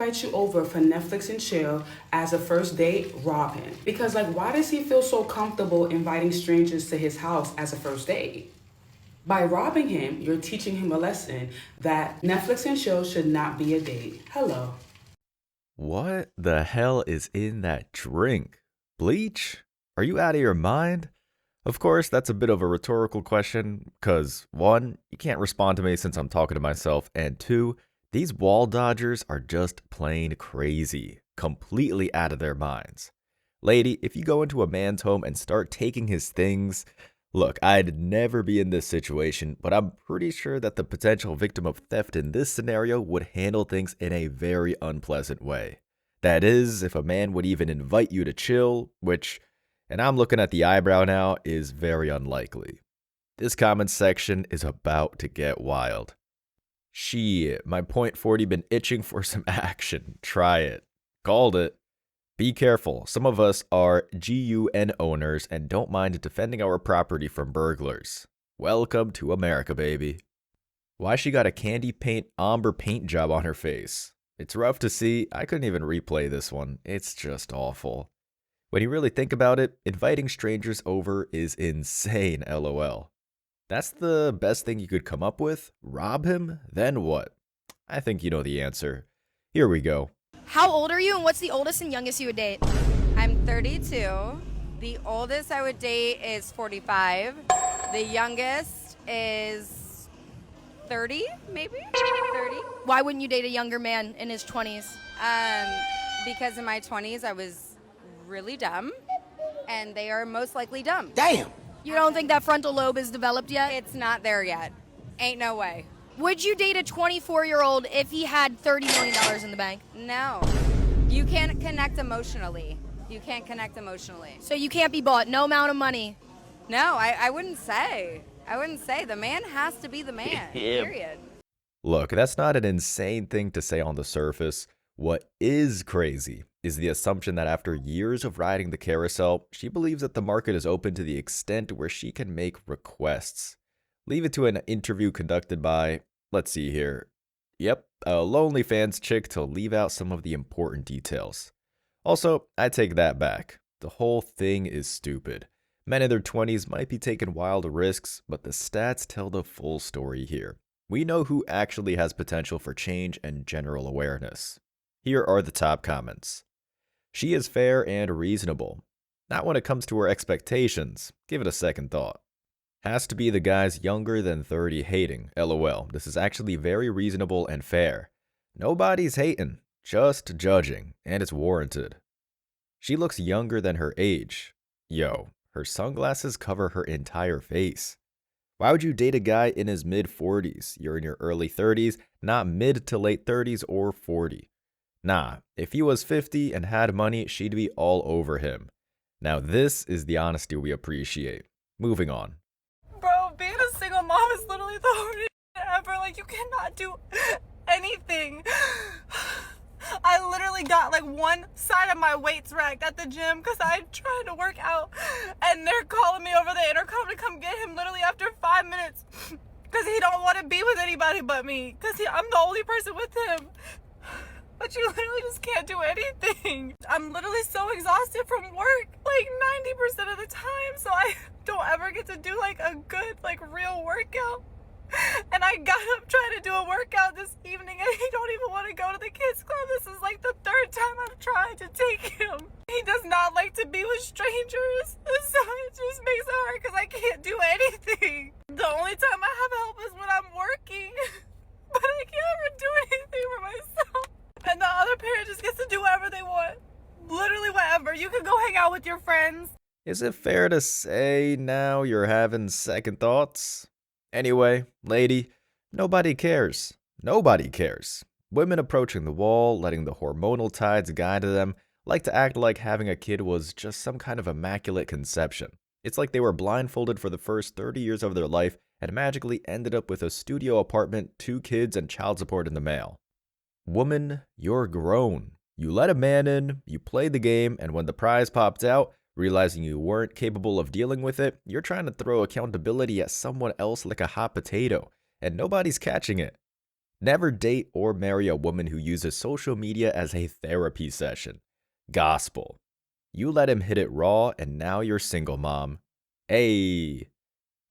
Invite you over for Netflix and chill as a first date, rob him. Because, like, why does he feel so comfortable inviting strangers to his house as a first date? By robbing him, you're teaching him a lesson that Netflix and chill should not be a date. Hello. What the hell is in that drink? Bleach? Are you out of your mind? Of course, that's a bit of a rhetorical question, because one, you can't respond to me since I'm talking to myself, and two, these wall dodgers are just plain crazy, completely out of their minds. Lady, if you go into a man's home and start taking his things, look, I'd never be in this situation, but I'm pretty sure that the potential victim of theft in this scenario would handle things in a very unpleasant way. That is, if a man would even invite you to chill, which, and I'm looking at the eyebrow now, is very unlikely. This comment section is about to get wild. Shit, my point 40 been itching for some action. Try it. Called it. Be careful, some of us are GUN owners and don't mind defending our property from burglars. Welcome to America, baby. Why she got a candy paint ombre paint job on her face? It's rough to see, I couldn't even replay this one, it's just awful. When you really think about it, inviting strangers over is insane, lol. That's the best thing you could come up with? Rob him? Then what? I think you know the answer. Here we go. How old are you, and what's the oldest and youngest you would date? I'm 32. The oldest I would date is 45. The youngest is 30, maybe? 30. Why wouldn't you date a younger man in his 20s? Because in my 20s I was really dumb, and they are most likely dumb. Damn! You don't think that frontal lobe is developed yet? It's not there yet. Ain't no way. Would you date a 24-year-old if he had $30 million in the bank? No. You can't connect emotionally. You can't connect emotionally. So you can't be bought, no amount of money. No, I wouldn't say. I wouldn't say. The man has to be the man, period. Look, that's not an insane thing to say on the surface. What is crazy is the assumption that after years of riding the carousel, she believes that the market is open to the extent where she can make requests. Leave it to an interview conducted by, let's see here, yep, a lonely fans chick to leave out some of the important details. Also, I take that back. The whole thing is stupid. Men in their 20s might be taking wild risks, but the stats tell the full story here. We know who actually has potential for change and general awareness. Here are the top comments. She is fair and reasonable. Not when it comes to her expectations. Give it a second thought. Has to be the guys younger than 30 hating. LOL. This is actually very reasonable and fair. Nobody's hating, just judging, and it's warranted. She looks younger than her age. Yo, her sunglasses cover her entire face. Why would you date a guy in his mid-40s? You're in your early 30s, not mid to late 30s or 40. Nah, if he was 50 and had money, she'd be all over him. Now this is the honesty we appreciate. Moving on. Bro, being a single mom is literally the hardest shit ever. Like, you cannot do anything. I literally got like one side of my weights wrecked at the gym because I tried to work out, and they're calling me over the intercom to come get him literally after 5 minutes because he don't want to be with anybody but me because I'm the only person with him. But you literally just can't do anything. I'm literally so exhausted from work like 90% of the time, so I don't ever get to do like a good like real workout. And I got up trying to do a workout this evening, and he don't even want to go to the kids club. This is like the third time I've tried to take him. He does not like to be with strangers, so it just makes it hard because I can't do anything. The only time I have help is when I'm working, but I can't ever do anything for myself. And the other parent just gets to do whatever they want. Literally whatever. You can go hang out with your friends. Is it fair to say now you're having second thoughts? Anyway, lady, nobody cares. Nobody cares. Women approaching the wall, letting the hormonal tides guide them, like to act like having a kid was just some kind of immaculate conception. It's like they were blindfolded for the first 30 years of their life and magically ended up with a studio apartment, 2 kids, and child support in the mail. Woman, you're grown. You let a man in, you played the game, and when the prize popped out, realizing you weren't capable of dealing with it, you're trying to throw accountability at someone else like a hot potato, and nobody's catching it. Never date or marry a woman who uses social media as a therapy session. Gospel. You let him hit it raw, and now you're single, mom. Hey,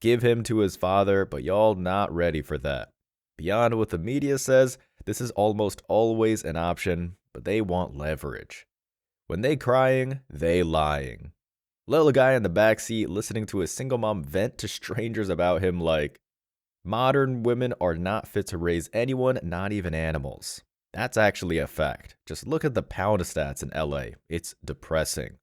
give him to his father, but y'all not ready for that. Beyond what the media says, this is almost always an option, but they want leverage. When they crying, they lying. Little guy in the backseat listening to a single mom vent to strangers about him like, modern women are not fit to raise anyone, not even animals. That's actually a fact. Just look at the pound stats in LA. It's depressing.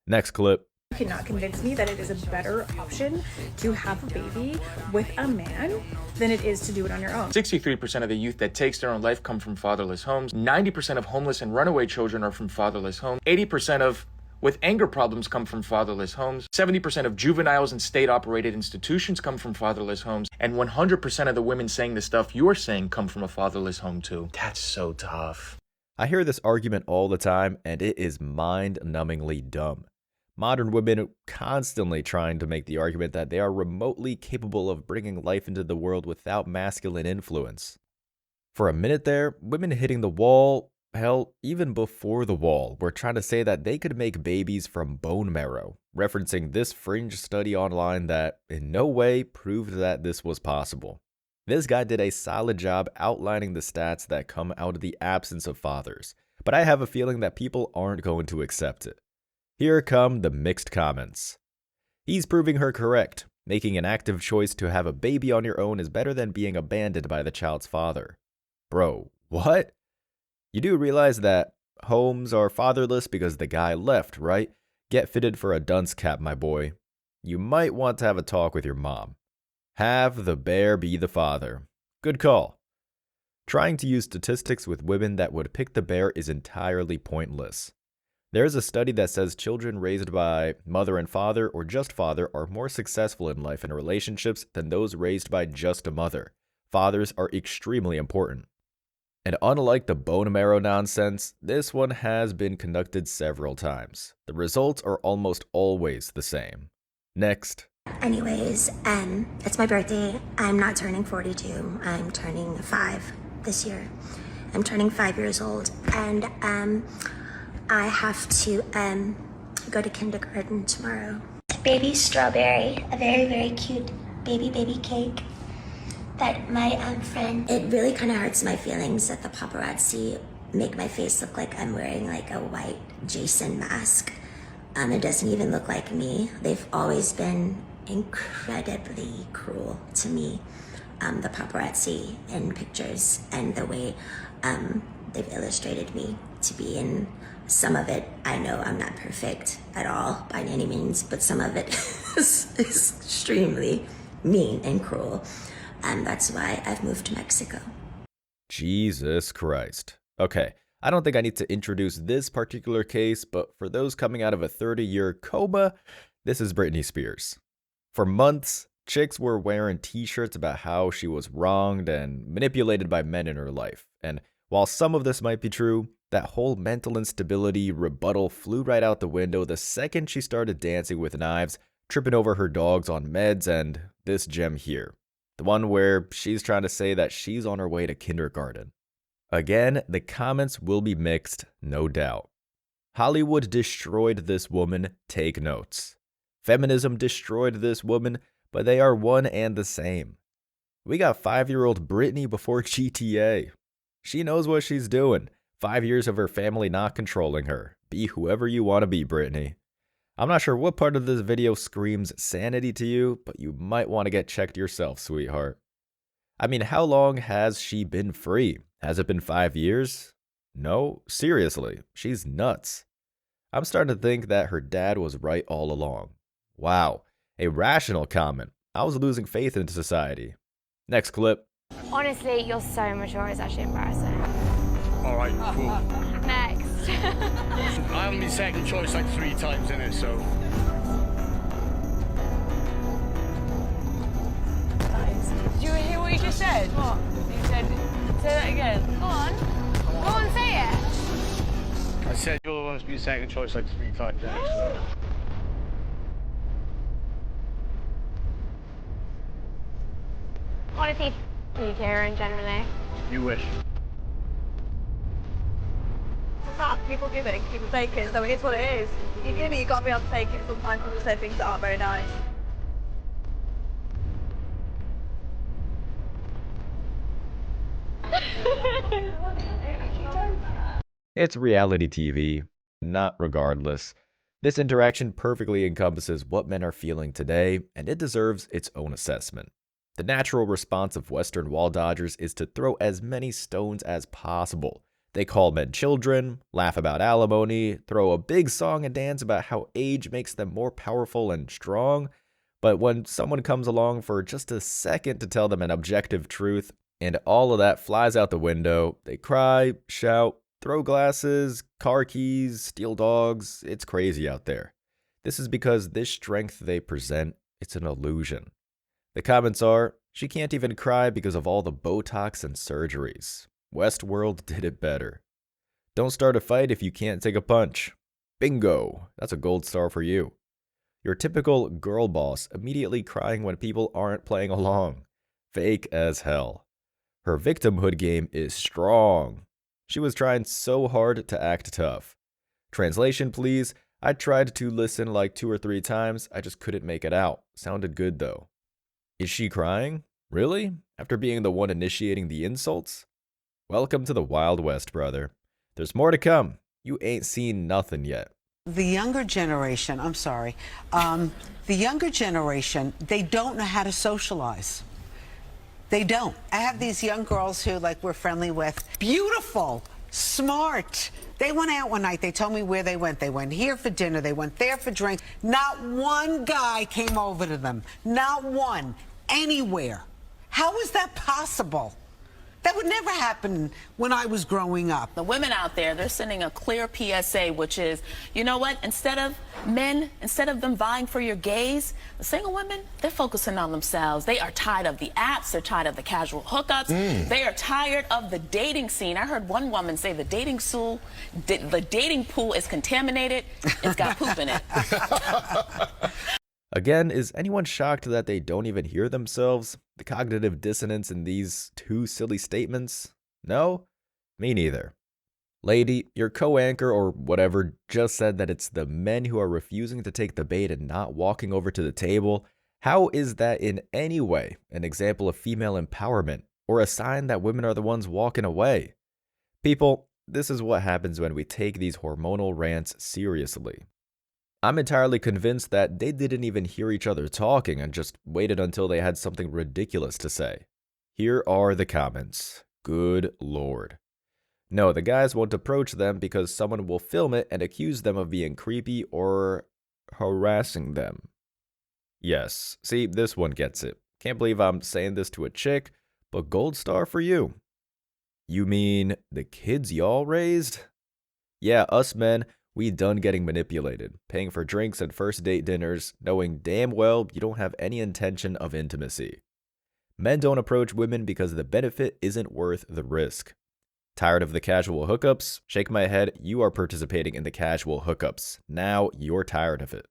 Next clip. You cannot convince me that it is a better option to have a baby with a man than it is to do it on your own. 63% of the youth that takes their own life come from fatherless homes. 90% of homeless and runaway children are from fatherless homes. 80% of with anger problems come from fatherless homes. 70% of juveniles in state-operated institutions come from fatherless homes. And 100% of the women saying the stuff you're saying come from a fatherless home too. That's so tough. I hear this argument all the time, and it is mind-numbingly dumb. Modern women are constantly trying to make the argument that they are remotely capable of bringing life into the world without masculine influence. For a minute there, women hitting the wall, hell, even before the wall, were trying to say that they could make babies from bone marrow, referencing this fringe study online that in no way proved that this was possible. This guy did a solid job outlining the stats that come out of the absence of fathers, but I have a feeling that people aren't going to accept it. Here come the mixed comments. He's proving her correct. Making an active choice to have a baby on your own is better than being abandoned by the child's father. Bro, what? You do realize that homes are fatherless because the guy left, right? Get fitted for a dunce cap, my boy. You might want to have a talk with your mom. Have the bear be the father. Good call. Trying to use statistics with women that would pick the bear is entirely pointless. There's a study that says children raised by mother and father or just father are more successful in life and relationships than those raised by just a mother. Fathers are extremely important. And unlike the bone marrow nonsense, this one has been conducted several times. The results are almost always the same. Next. Anyways, it's my birthday. I'm not turning 42. I'm turning 5 this year. I'm turning 5 years old, and I have to go to kindergarten tomorrow. Baby strawberry, a very, very cute baby cake that my friend. It really kind of hurts my feelings that the paparazzi make my face look like I'm wearing like a white Jason mask. It doesn't even look like me. They've always been incredibly cruel to me. The paparazzi in pictures and the way they've illustrated me to be in some of it. I know I'm not perfect at all by any means, but some of it is extremely mean and cruel. And that's why I've moved to Mexico. Jesus Christ. Okay, I don't think I need to introduce this particular case, but for those coming out of a 30-year coma, this is Britney Spears. For months, chicks were wearing t-shirts about how she was wronged and manipulated by men in her life. And while some of this might be true, that whole mental instability rebuttal flew right out the window the second she started dancing with knives, tripping over her dogs on meds, and this gem here. The one where she's trying to say that she's on her way to kindergarten. Again, the comments will be mixed, no doubt. Hollywood destroyed this woman, take notes. Feminism destroyed this woman, but they are one and the same. We got 5-year-old Britney before GTA. She knows what she's doing. 5 years of her family not controlling her. Be whoever you want to be, Britney. I'm not sure what part of this video screams sanity to you, but you might want to get checked yourself, sweetheart. I mean, how long has she been free? Has it been 5 years? No, seriously, she's nuts. I'm starting to think that her dad was right all along. Wow, a rational comment. I was losing faith in society. Next clip. Honestly, you're so mature, it's actually embarrassing. All right, cool. Next. I only second choice like 3 times in it, so. Did you hear what you just said? What? You said, say that again. Go on. Go on, say it. I said you're the one to be second choice like 3 times in it, so. Honestly, You caring generally? You wish. People give it, people take it, so it is what it is. You give it, you got to be able to take it. Sometimes people say things that aren't very nice. It's reality TV, not regardless. This interaction perfectly encompasses what men are feeling today, and it deserves its own assessment. The natural response of Western wall dodgers is to throw as many stones as possible. They call men children, laugh about alimony, throw a big song and dance about how age makes them more powerful and strong. But when someone comes along for just a second to tell them an objective truth, and all of that flies out the window, they cry, shout, throw glasses, car keys, steal dogs. It's crazy out there. This is because this strength they present, it's an illusion. The comments are, she can't even cry because of all the Botox and surgeries. Westworld did it better. Don't start a fight if you can't take a punch. Bingo! That's a gold star for you. Your typical girl boss immediately crying when people aren't playing along. Fake as hell. Her victimhood game is strong. She was trying so hard to act tough. Translation, please. I tried to listen like 2 or 3 times. I just couldn't make it out. Sounded good though. Is she crying? Really? After being the one initiating the insults? Welcome to the Wild West, brother. There's more to come. You ain't seen nothing yet. The younger generation, I'm sorry, the younger generation, they don't know how to socialize. They don't. I have these young girls who, like, we're friendly with. Beautiful, smart. They went out one night. They told me where they went. They went here for dinner. They went there for drinks. Not one guy came over to them. Not one. Anywhere. How is that possible? That would never happen when I was growing up. The women out there, they're sending a clear PSA, which is, you know what, instead of them vying for your gaze, the single women, they're focusing on themselves. They are tired of the apps, they're tired of the casual hookups, they are tired of the dating scene. I heard one woman say the dating pool is contaminated, it's got poop in it. Again, is anyone shocked that they don't even hear themselves? The cognitive dissonance in these 2 silly statements? No? Me neither. Lady, your co-anchor or whatever just said that it's the men who are refusing to take the bait and not walking over to the table. How is that in any way an example of female empowerment or a sign that women are the ones walking away? People, this is what happens when we take these hormonal rants seriously. I'm entirely convinced that they didn't even hear each other talking and just waited until they had something ridiculous to say. Here are the comments. Good lord. No, the guys won't approach them because someone will film it and accuse them of being creepy or harassing them. Yes, see, this one gets it. Can't believe I'm saying this to a chick, but gold star for you. You mean the kids y'all raised? Yeah, us men. We done getting manipulated, paying for drinks and first date dinners, knowing damn well you don't have any intention of intimacy. Men don't approach women because the benefit isn't worth the risk. Tired of the casual hookups? Shake my head, you are participating in the casual hookups. Now you're tired of it.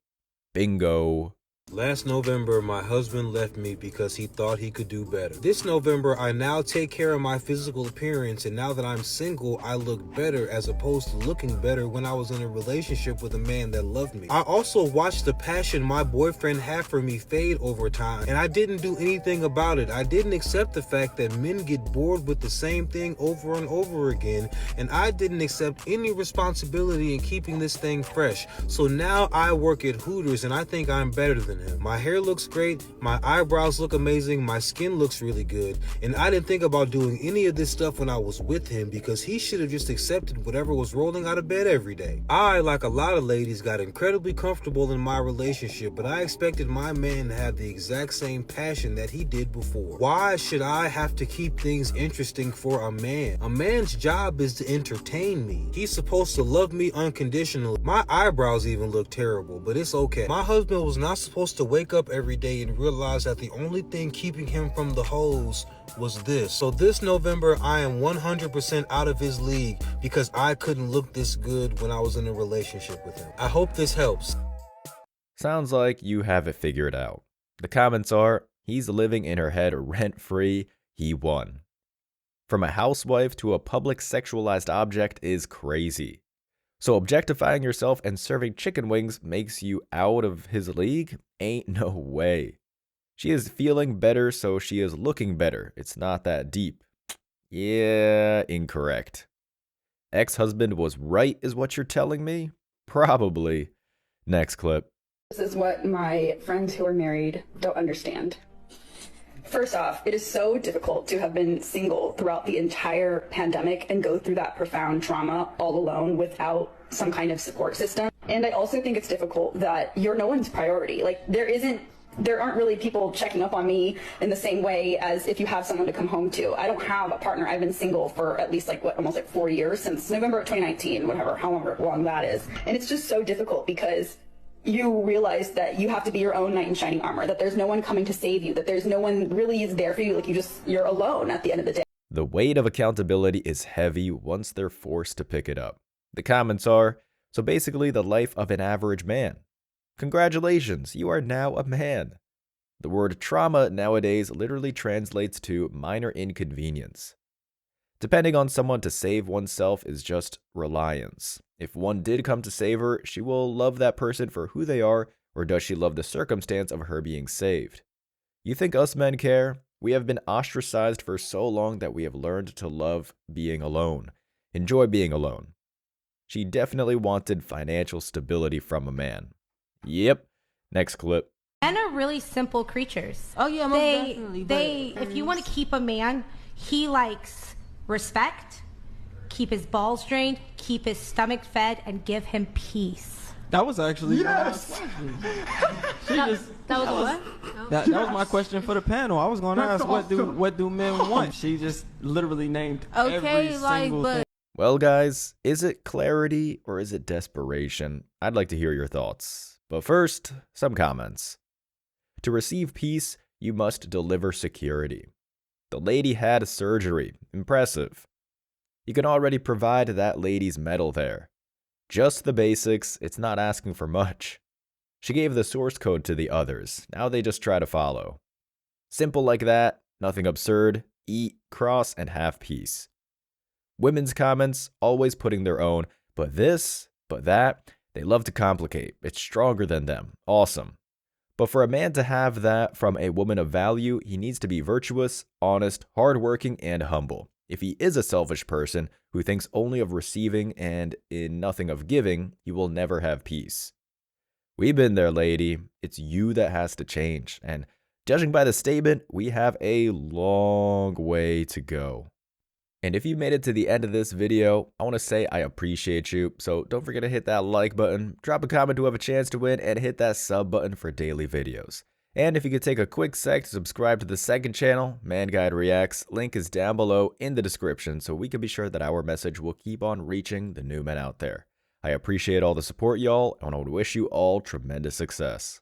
Bingo. Last November, my husband left me because he thought he could do better. This November, I now take care of my physical appearance, and now that I'm single, I look better as opposed to looking better when I was in a relationship with a man that loved me. I also watched the passion my boyfriend had for me fade over time, and I didn't do anything about it. I didn't accept the fact that men get bored with the same thing over and over again, and I didn't accept any responsibility in keeping this thing fresh. So now I work at Hooters, and I think I'm better than him. My hair looks great, my eyebrows look amazing, my skin looks really good, and I didn't think about doing any of this stuff when I was with him because he should have just accepted whatever was rolling out of bed every day. I, like a lot of ladies, got incredibly comfortable in my relationship, but I expected my man to have the exact same passion that he did before. Why should I have to keep things interesting for a man? A man's job is to entertain me. He's supposed to love me unconditionally. My eyebrows even look terrible, but it's okay. My husband was not supposed to wake up every day and realize that the only thing keeping him from the hoes was this. So this November, I am 100% out of his league because I couldn't look this good when I was in a relationship with him. I hope this helps. Sounds like you have it figured out. The comments are, he's living in her head rent-free. he won. From a housewife to a public sexualized object is crazy. So objectifying yourself and serving chicken wings makes you out of his league? Ain't no way. She is feeling better, so she is looking better. It's not that deep. Yeah, incorrect. Ex-husband was right is what you're telling me? Probably. Next clip. This is what my friends who are married don't understand. First off, it is so difficult to have been single throughout the entire pandemic and go through that profound trauma all alone without some kind of support system. And I also think it's difficult that you're no one's priority. Like, there aren't really people checking up on me in the same way as if you have someone to come home to. I don't have a partner. I've been single for at least almost 4 years, since November of 2019, however long that is. And it's just so difficult because you realize that you have to be your own knight in shining armor, that there's no one coming to save you, that there's no one really is there for you. You're alone at the end of the day. The weight of accountability is heavy once they're forced to pick it up. The comments are, so basically the life of an average man. Congratulations, you are now a man. The word trauma nowadays literally translates to minor inconvenience. Depending on someone to save oneself is just reliance. If one did come to save her, she will love that person for who they are, or does she love the circumstance of her being saved? You think us men care? We have been ostracized for so long that we have learned to love being alone, enjoy being alone. She definitely wanted financial stability from a man. Yep. Next clip. Men are really simple creatures. Oh yeah, most definitely. If you want to keep a man, he likes respect, keep his balls drained, keep his stomach fed, and give him peace. That was actually Yes. That was what? That was my question for the panel. I was going to ask what do men want. She just literally named every single thing. Well, guys, is it clarity or is it desperation? I'd like to hear your thoughts. But first, some comments. To receive peace, you must deliver security. The lady had surgery. Impressive. You can already provide that lady's medal there. Just the basics, it's not asking for much. She gave the source code to the others. Now they just try to follow. Simple like that, nothing absurd. Eat, cross, and have peace. Women's comments, always putting their own, but this, but that, they love to complicate. It's stronger than them. Awesome. But for a man to have that from a woman of value, he needs to be virtuous, honest, hardworking, and humble. If he is a selfish person who thinks only of receiving and in nothing of giving, he will never have peace. We've been there, lady. It's you that has to change. And judging by the statement, we have a long way to go. And if you made it to the end of this video, I want to say I appreciate you. So don't forget to hit that like button, drop a comment to have a chance to win, and hit that sub button for daily videos. And if you could take a quick sec to subscribe to the second channel, Man Guide Reacts, link is down below in the description so we can be sure that our message will keep on reaching the new men out there. I appreciate all the support, y'all, and I want to wish you all tremendous success.